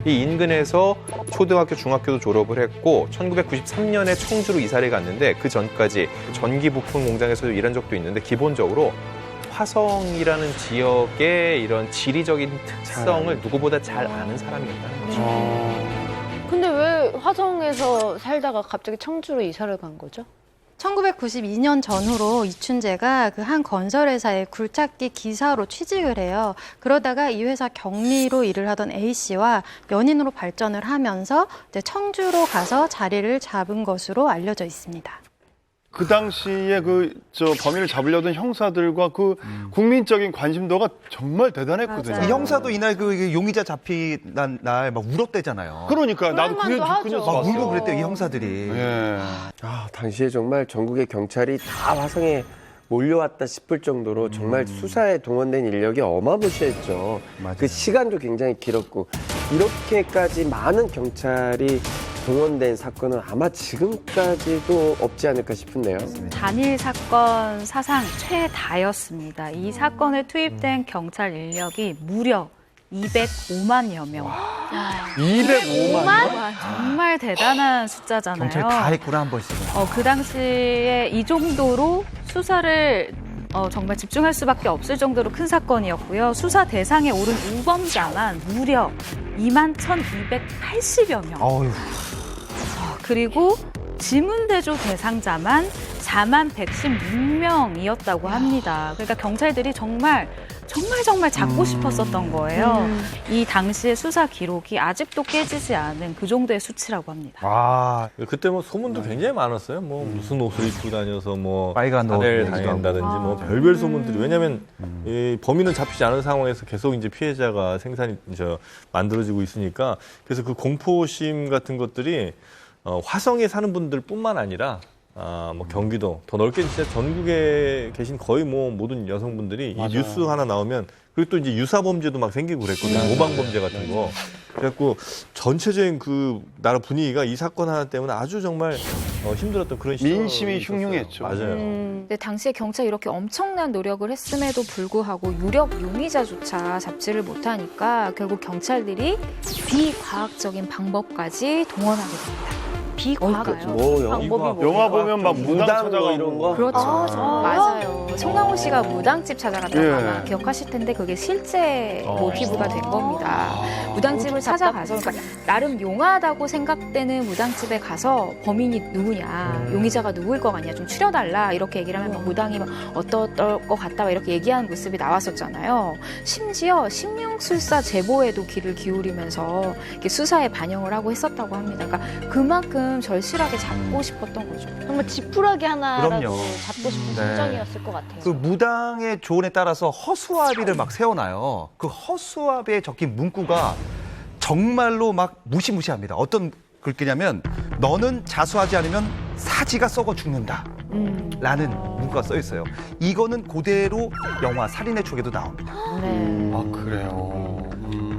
이 인근에서 초등학교, 중학교도 졸업을 했고 1993년에 청주로 이사를 갔는데 그 전까지 전기 부품 공장에서도 일한 적도 있는데 기본적으로 화성이라는 지역의 이런 지리적인 특성을 누구보다 잘 아는 사람이었다는 거죠. 근데 왜 화성에서 살다가 갑자기 청주로 이사를 간 거죠? 1992년 전후로 이춘재가 그 한 건설회사의 굴착기 기사로 취직을 해요. 그러다가 이 회사 격리로 일을 하던 A씨와 연인으로 발전을 하면서 이제 청주로 가서 자리를 잡은 것으로 알려져 있습니다. 그 당시에 범인을 잡으려던 형사들과 그 국민적인 관심도가 정말 대단했거든요. 이 형사도 이날 그 용의자 잡힌 날 막 울었대잖아요. 그러니까 나도 그 하죠. 뉴스 막 봤어. 울고 그랬대요, 이 형사들이. 예. 당시에 정말 전국의 경찰이 다 화성에 몰려왔다 싶을 정도로 정말 수사에 동원된 인력이 어마무시했죠. 맞아요. 그 시간도 굉장히 길었고 이렇게까지 많은 경찰이 동원된 사건은 아마 지금까지도 없지 않을까 싶은데요. 단일 사건 사상 최다였습니다. 이 사건에 투입된 경찰 인력이 무려 205만여 명. 205만? 정말 대단한 숫자잖아요. 경찰 다 했구나, 한 번씩. 그 당시에 이 정도로 수사를 정말 집중할 수밖에 없을 정도로 큰 사건이었고요. 수사 대상에 오른 우범자만 무려 21,280여 명. 어휴. 그리고 지문대조 대상자만 41,116명이었다고 합니다. 그러니까 경찰들이 정말 잡고 싶었었던 거예요. 이 당시의 수사 기록이 아직도 깨지지 않은 그 정도의 수치라고 합니다. 아, 그때 뭐 소문도 굉장히 많았어요. 뭐 무슨 옷을 입고 다녀서 뭐 빨간 옷 살해를 얘기도 당한다든지 뭐 별별 소문들이. 왜냐하면 이 범인은 잡히지 않은 상황에서 계속 이제 피해자가 만들어지고 있으니까 그래서 그 공포심 같은 것들이 화성에 사는 분들뿐만 아니라 뭐 경기도 더 넓게 진짜 전국에 계신 거의 뭐 모든 여성분들이 이 뉴스 하나 나오면 그리고 또 이제 유사 범죄도 막 생기고 그랬거든요. 모방 범죄 같은 거. 그래갖고 전체적인 그 나라 분위기가 이 사건 하나 때문에 아주 정말 힘들었던 그런 시절이 민심이 있었어요. 흉흉했죠. 맞아요. 근데 당시에 경찰이 이렇게 엄청난 노력을 했음에도 불구하고 유력 용의자조차 잡지를 못하니까 결국 경찰들이 비과학적인 방법까지 동원하게 됩니다. 비과학이요? 뭐 방법이 영화 보면 막 무당 무당 찾아가고 뭐 이런 거? 그렇죠. 맞아요. 송강호 씨가 무당집 찾아가다가 예. 아마 기억하실 텐데 그게 실제 모티브가 된 겁니다. 무당집을 찾아가서 그러니까 나름 용하다고 생각되는 무당집에 가서 범인이 누구냐, 용의자가 누구일 것 같냐 좀 추려달라 이렇게 얘기를 하면 막 무당이 막 어떨 것 같다 막 이렇게 얘기하는 모습이 나왔었잖아요. 심지어 심령술사 제보에도 귀를 기울이면서 이렇게 수사에 반영을 하고 했었다고 합니다. 그러니까 그만큼 절실하게 잡고 싶었던 거죠. 정말 지푸라기 하나라도 그럼요. 잡고 싶은 네. 심정이었을 것 같아요. 그 무당의 조언에 따라서 허수아비를 막 세워놔요. 그 허수아비에 적힌 문구가 정말로 막 무시무시합니다. 어떤 글귀냐면 너는 자수하지 않으면 사지가 썩어 죽는다. 라는 문구가 써 있어요. 이거는 그대로 영화 살인의 촉에도 나옵니다. 네. 아, 그래요.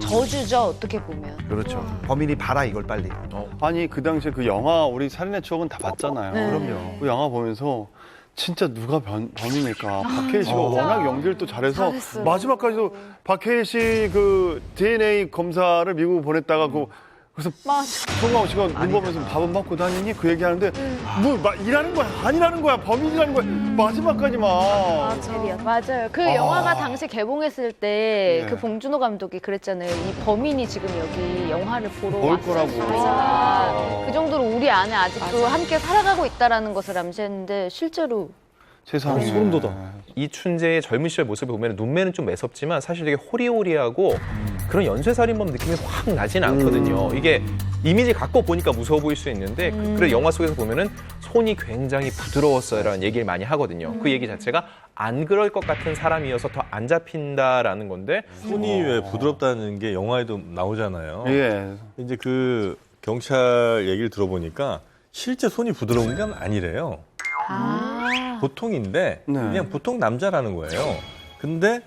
저주죠, 어떻게 보면. 그렇죠. 범인이 봐라 이걸 빨리. 아니, 그 당시에 그 영화 우리 살인의 추억은 다 봤잖아요. 네. 그럼요. 그 영화 보면서 진짜 누가 범인일까? 박해일 씨가 워낙 연기를 또 잘해서 잘했어요. 마지막까지도 박해일 씨 그 DNA 검사를 미국 보냈다가 그래서 송강호 씨가 눈 보면서 밥은 먹고 다니니 그 얘기하는데 일하는 거야 아니라는 거야 범인이라는 거야 마지막까지 막 맞아요. 그 영화가 당시 개봉했을 때 예. 그 봉준호 감독이 그랬잖아요. 이 범인이 지금 여기 영화를 보러 볼 왔을 거라고. 수도 있다. 그 정도로 우리 안에 아직도 함께 살아가고 있다라는 것을 암시했는데 실제로 세상에 소름 돋아. 이춘재의 젊은 시절 모습을 보면 눈매는 좀 매섭지만 사실 되게 호리호리하고 그런 연쇄살인범 느낌이 확 나진 않거든요. 이게 이미지 갖고 보니까 무서워 보일 수 있는데 그래 영화 속에서 보면은 손이 굉장히 부드러웠어요라는 얘기를 많이 하거든요. 그 얘기 자체가 안 그럴 것 같은 사람이어서 더 안 잡힌다라는 건데 손이 왜 부드럽다는 게 영화에도 나오잖아요. 예. 이제 그 경찰 얘기를 들어보니까 실제 손이 부드러운 건 아니래요. 보통인데 네. 그냥 보통 남자라는 거예요. 근데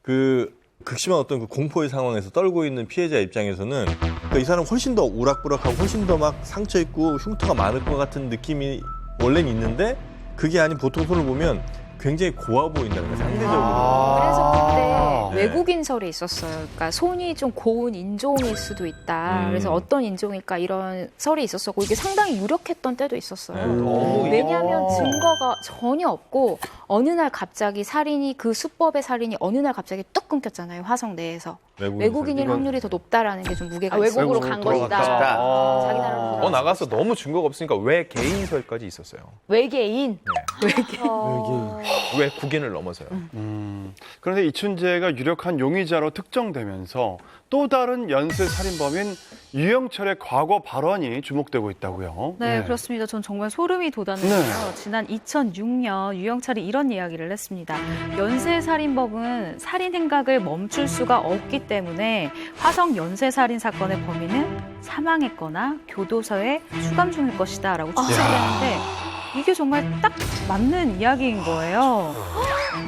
그 극심한 어떤 그 공포의 상황에서 떨고 있는 피해자 입장에서는 그러니까 이 사람 훨씬 더 우락부락하고 훨씬 더 막 상처 있고 흉터가 많을 것 같은 느낌이 원래는 있는데 그게 아닌 보통 손을 보면 굉장히 고와 보인다는 거예요. 상대적으로. 그래서 그때 외국인설이 있었어요. 그러니까 손이 좀 고운 인종일 수도 있다. 그래서 어떤 인종일까 이런 설이 있었었고 이게 상당히 유력했던 때도 있었어요. 왜냐하면 증거가 전혀 없고 어느 날 갑자기 그 수법의 살인이 어느 날 갑자기 뚝 끊겼잖아요. 화성 내에서. 외국인일 확률이 더 높다라는 게 좀 무게가 있어요. 외국으로 간 것이다. 자기 나라로 돌아갔다. 나가서 너무 증거가 없으니까 왜 개인설까지 있었어요. 외계인? 왜 국인을 넘어서요. 그런데 이춘재가 유력한 용의자로 특정되면서 또 다른 연쇄 살인범인 유영철의 과거 발언이 주목되고 있다고요. 네, 그렇습니다. 전 정말 소름이 돋았는데요. 지난 2006년 유영철이 이런 이야기를 했습니다. 연쇄살인범은 살인 행각을 멈출 수가 없기 때문에 화성 연쇄살인 사건의 범인은 사망했거나 교도소에 수감 중일 것이다 라고 추측을 했는데 이게 정말 딱 맞는 이야기인 거예요.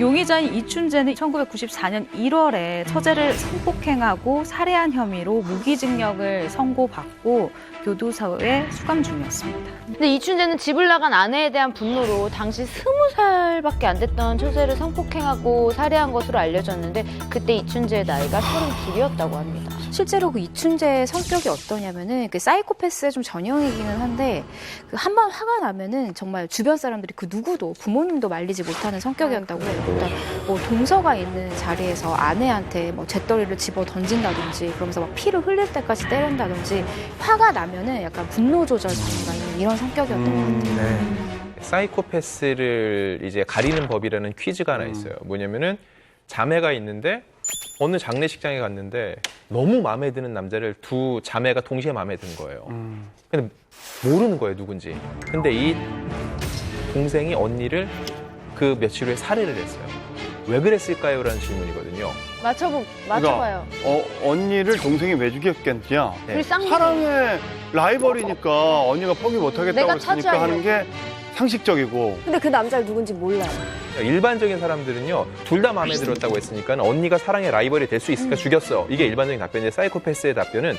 용의자인 이춘재는 1994년 1월에 처제를 성폭행하고 살해한 혐의로 무기징역을 선고받고 교도소에 수감 중이었습니다. 근데 이춘재는 집을 나간 아내에 대한 분노로 당시 20살밖에 안 됐던 처제를 성폭행하고 살해한 것으로 알려졌는데 그때 이춘재의 나이가 32였다고 합니다. 실제로 그 이춘재의 성격이 어떠냐면은 그 사이코패스의 좀 전형이기는 한데 그 한 번 화가 나면은 정말 주변 사람들이 그 누구도 부모님도 말리지 못하는 성격이었다고 해요. 일단 뭐 동서가 있는 자리에서 아내한테 뭐 잿더리를 집어 던진다든지 그러면서 막 피를 흘릴 때까지 때린다든지 화가 나면은 약간 분노 조절 장애가 있는 이런 성격이었던 것 같아요. 사이코패스를 이제 가리는 법이라는 퀴즈가 하나 있어요. 뭐냐면은 자매가 있는데 어느 장례식장에 갔는데 너무 마음에 드는 남자를 두 자매가 동시에 마음에 든 거예요. 근데 모르는 거예요, 누군지. 근데 이 동생이 언니를 그 며칠 후에 살해를 했어요. 왜 그랬을까요? 라는 질문이거든요. 맞춰봐요. 그러니까, 언니를 동생이 왜 죽였겠냐? 우리 쌍둥이. 사랑의 라이벌이니까 언니가 포기 못하겠다고 내가 했으니까 차지하려고. 하는 게 상식적이고. 근데 그 남자를 누군지 몰라요. 일반적인 사람들은요, 둘 다 마음에 들었다고 했으니까 언니가 사랑의 라이벌이 될 수 있으니까 죽였어. 이게 일반적인 답변인데 사이코패스의 답변은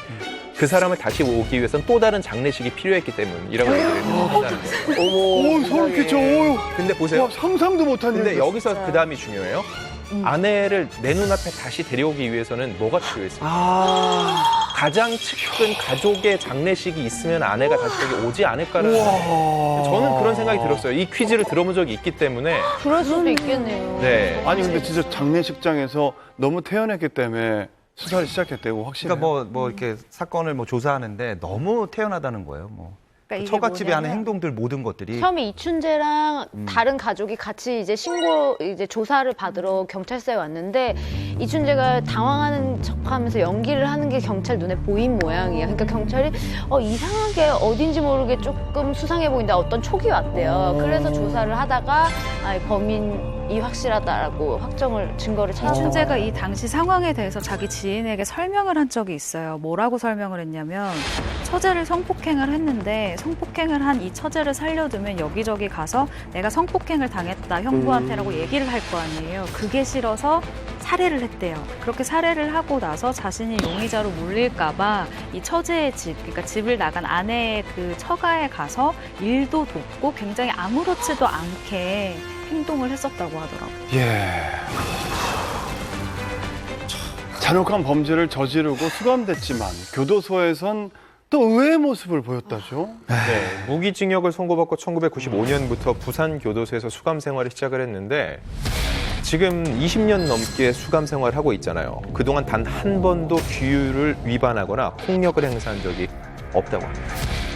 그 사람을 다시 오기 위해서는 또 다른 장례식이 필요했기 때문이라고 얘기를 한다는 거예요. 오, 소름 끼쳐. 오, 근데 보세요. 와, 상상도 못한 근데 일이 여기서 그 다음이 중요해요. 아내를 내 눈앞에 다시 데려오기 위해서는 뭐가 필요했어요? 가장 측근 가족의 장례식이 있으면 아내가 다시 여기 오지 않을까라는 저는 그런 생각이 들었어요. 이 퀴즈를 들어본 적이 있기 때문에. 그럴 수도 있겠네요. 네. 아니 근데 진짜 장례식장에서 너무 태연했기 때문에 수사를 시작했대고 확실해요. 그러니까 뭐 이렇게 사건을 뭐 조사하는데 너무 태연하다는 거예요. 뭐 그러니까 이게 처갓집에 하는 뭐냐면 행동들 모든 것들이 처음에 이춘재랑 다른 가족이 같이 이제 조사를 받으러 경찰서에 왔는데 이춘재가 당황하는 척하면서 연기를 하는 게 경찰 눈에 보인 모양이야. 그러니까 경찰이 이상하게 어딘지 모르게 조금 수상해 보인다. 어떤 촉이 왔대요. 그래서 조사를 하다가 범인이 확실하다라고 증거를 찾았다고. 이춘재가 이 당시 상황에 대해서 자기 지인에게 설명을 한 적이 있어요. 뭐라고 설명을 했냐면 처제를 성폭행을 했는데 성폭행을 한 이 처제를 살려두면 여기저기 가서 내가 성폭행을 당했다 형부한테라고 얘기를 할 거 아니에요. 그게 싫어서 살해를 했대요. 그렇게 살해를 하고 나서 자신이 용의자로 물릴까 봐 이 처제의 집, 그러니까 집을 나간 아내의 그 처가에 가서 일도 돕고 굉장히 아무렇지도 않게 행동을 했었다고 하더라고요. 예. 잔혹한 범죄를 저지르고 수감됐지만 교도소에선 또 의외의 모습을 보였다죠. 네, 무기징역을 선고받고 1995년부터 부산 교도소에서 수감 생활을 시작을 했는데 지금 20년 넘게 수감 생활을 하고 있잖아요. 그동안 단 한 번도 규율을 위반하거나 폭력을 행사한 적이 없다고 합니다.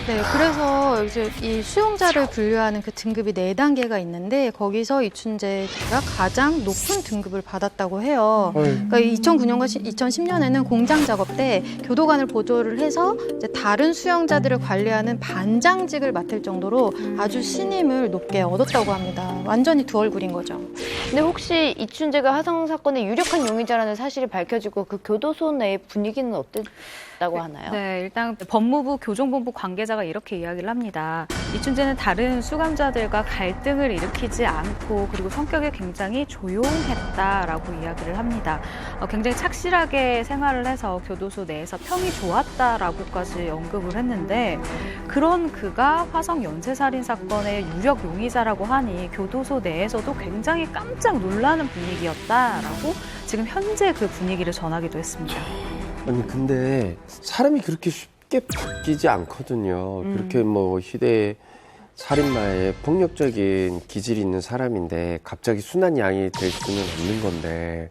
네, 그래서 이제 이 수용자를 분류하는 그 등급이 4단계가 있는데 거기서 이춘재가 가장 높은 등급을 받았다고 해요. 그러니까 2009년과 2010년에는 공장 작업 때 교도관을 보조를 해서 이제 다른 수용자들을 관리하는 반장직을 맡을 정도로 아주 신임을 높게 얻었다고 합니다. 완전히 두 얼굴인 거죠. 근데 혹시 이춘재가 화성 사건의 유력한 용의자라는 사실이 밝혀지고 그 교도소 내의 분위기는 어땠다고 하나요? 네, 일단 법무부 교정본부 관계자가 이렇게 이야기를 합니다. 이춘재는 다른 수감자들과 갈등을 일으키지 않고 그리고 성격이 굉장히 조용했다라고 이야기를 합니다. 굉장히 착실하게 생활을 해서 교도소 내에서 평이 좋았다라고까지 언급을 했는데 그런 그가 화성 연쇄살인 사건의 유력 용의자라고 하니 교도소 내에서도 굉장히 깜짝 놀라는 분위기였다라고 지금 현재 그 분위기를 전하기도 했습니다. 아니 근데 사람이 그렇게 쉽게 바뀌지 않거든요. 그렇게 뭐 희대의 살인마의 폭력적인 기질이 있는 사람인데 갑자기 순한 양이 될 수는 없는 건데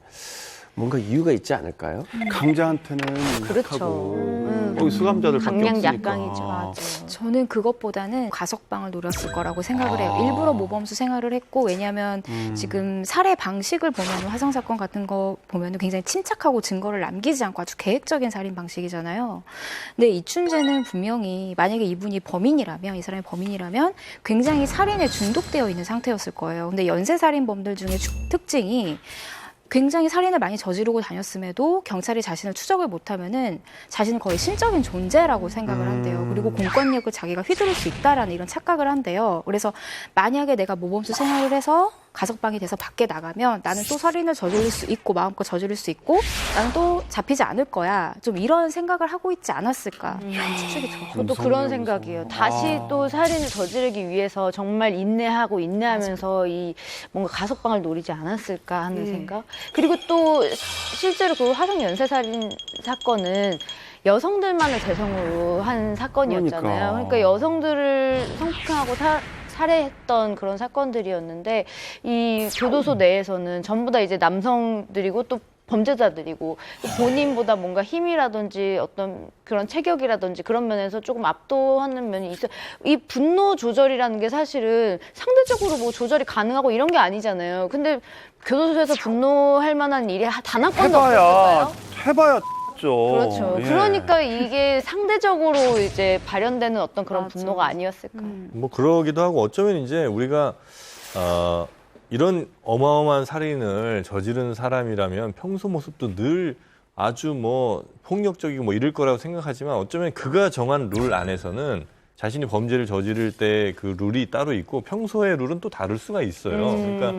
뭔가 이유가 있지 않을까요? 강자한테는 그렇죠. 약하고 거기 수감자들밖에 강량 없으니까. 약강이죠. 맞아. 저는 그것보다는 가석방을 노렸을 거라고 생각을 해요. 일부러 모범수 생활을 했고, 왜냐하면 지금 살해 방식을 보면 화성 사건 같은 거 보면 굉장히 침착하고 증거를 남기지 않고 아주 계획적인 살인 방식이잖아요. 근데 이춘재는 분명히 만약에 이분이 범인이라면, 이 사람이 범인이라면 굉장히 살인에 중독되어 있는 상태였을 거예요. 근데 연쇄살인범들 중에 특징이 굉장히 살인을 많이 저지르고 다녔음에도 경찰이 자신을 추적을 못하면은 자신은 거의 신적인 존재라고 생각을 한대요. 그리고 공권력을 자기가 휘두를 수 있다라는 이런 착각을 한대요. 그래서 만약에 내가 모범수 생활을 해서 가석방이 돼서 밖에 나가면 나는 또 살인을 저지를 수 있고 마음껏 저지를 수 있고 나는 또 잡히지 않을 거야. 좀 이런 생각을 하고 있지 않았을까 추측이 들어요. 저도 그런 생각이에요. 다시 또 살인을 저지르기 위해서 정말 인내하고 인내하면서 이 뭔가 가석방을 노리지 않았을까 하는 생각. 그리고 또 실제로 그 화성 연쇄살인 사건은 여성들만을 대상으로 한 사건이었잖아요. 그러니까 여성들을 성폭행하고 살해했던 그런 사건들이었는데 이 교도소 내에서는 전부 다 이제 남성들이고 또 범죄자들이고 본인보다 뭔가 힘이라든지 어떤 그런 체격이라든지 그런 면에서 조금 압도하는 면이 있어요. 이 분노 조절이라는 게 사실은 상대적으로 뭐 조절이 가능하고 이런 게 아니잖아요. 근데 교도소에서 분노할 만한 일이 단 한 건도 없었을까요? 해봐야 그렇죠. 예. 그러니까 이게 상대적으로 이제 발현되는 어떤 그런 분노가 아니었을까. 뭐 그러기도 하고 어쩌면 이제 우리가 이런 어마어마한 살인을 저지른 사람이라면 평소 모습도 늘 아주 뭐 폭력적이고 뭐 이럴 거라고 생각하지만 어쩌면 그가 정한 룰 안에서는 자신이 범죄를 저지를 때 그 룰이 따로 있고 평소의 룰은 또 다를 수가 있어요. 그러니까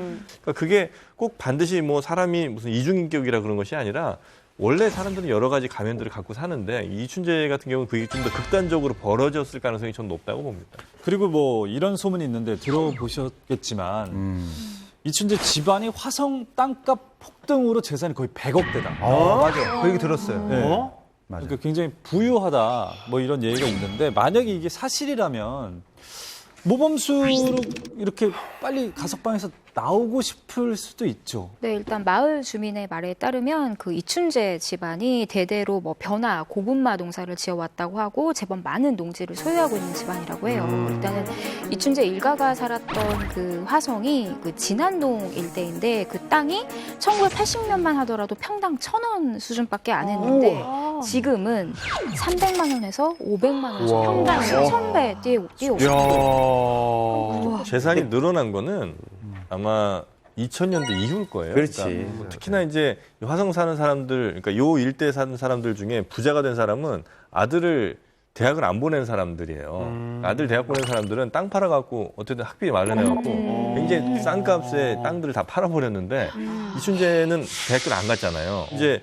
그게 꼭 반드시 뭐 사람이 무슨 이중인격이라 그런 것이 아니라 원래 사람들은 여러 가지 가면들을 갖고 사는데 이춘재 같은 경우는 그게 좀 더 극단적으로 벌어졌을 가능성이 전 높다고 봅니다. 그리고 뭐 이런 소문이 있는데 들어보셨겠지만 이춘재 집안이 화성 땅값 폭등으로 재산이 거의 100억대다. 맞아. 그 얘기 들었어요. 네. 맞아요. 그러니까 굉장히 부유하다 뭐 이런 얘기가 있는데 만약에 이게 사실이라면 모범수로 이렇게 빨리 가석방에서 나오고 싶을 수도 있죠. 네, 일단 마을 주민의 말에 따르면 그 이춘재 집안이 대대로 뭐 벼나 고구마 농사를 지어왔다고 하고 제법 많은 농지를 소유하고 있는 집안이라고 해요. 일단은 이춘재 일가가 살았던 그 화성이 그 진안동 일대인데 그 땅이 1980년만 하더라도 평당 1,000원 수준밖에 안 했는데 지금은 300만 원에서 500만 원 평당 1,000배 뛰어오고 재산이 늘어난 거는 아마 2000년대 이후일 거예요. 그렇지. 그러니까 뭐 특히나 이제 화성 사는 사람들, 그러니까 요 일대 사는 사람들 중에 부자가 된 사람은 아들을 대학을 안 보낸 사람들이에요. 아들 대학 보낸 사람들은 땅 팔아갖고 어쨌든 학비 마련해갖고 굉장히 싼 값에 땅들을 다 팔아버렸는데 이춘재는 대학교를 안 갔잖아요. 이제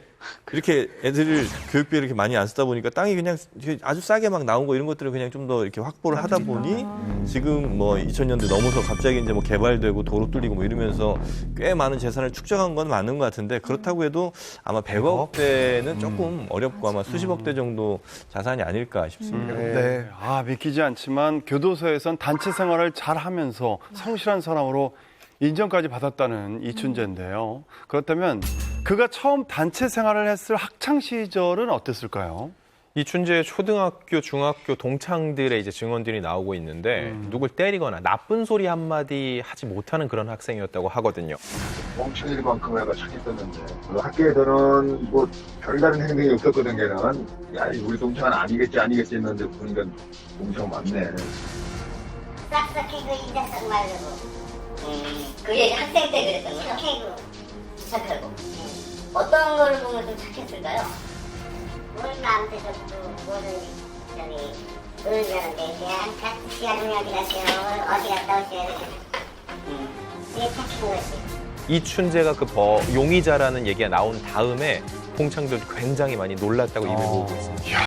이렇게 애들을 교육비를 이렇게 많이 안 쓰다 보니까 땅이 그냥 아주 싸게 막 나온 거 이런 것들을 그냥 좀 더 이렇게 확보를 하다 보니 지금 뭐 2000년대 넘어서 갑자기 이제 뭐 개발되고 도로 뚫리고 뭐 이러면서 꽤 많은 재산을 축적한 건 맞는 것 같은데 그렇다고 해도 아마 100억대는 조금 어렵고 아마 수십억대 정도 자산이 아닐까 싶습니다. 네. 아, 믿기지 않지만 교도소에선 단체 생활을 잘 하면서 성실한 사람으로 인정까지 받았다는 이춘재인데요. 그렇다면 그가 처음 단체 생활을 했을 학창 시절은 어땠을까요? 이춘재의 초등학교, 중학교 동창들의 이제 증언들이 나오고 있는데 누굴 때리거나 나쁜 소리 한마디 하지 못하는 그런 학생이었다고 하거든요. 멍청일 만큼 애가 착했었는데 그 학교에서는 뭐 별다른 행동이 없었거든. 걔는 야 우리 동창은 아니겠지 했는데 보니까 동창 맞네. 싹싹해고 인자성 말고 그 얘기 학생 때 그랬던 거죠? 착해고 착하고 어떤 걸 보면 좀 착했을까요? 뭘 나한테 줬고 뭐는 저기 의자는데 그냥 시간 좀 여기 가세요 어디 갔다 오셔야 돼 그게 착한 거지. 이춘재가 그 용의자라는 얘기가 나온 다음에 동창들도 굉장히 많이 놀랐다고 입을 모으고 있습니다.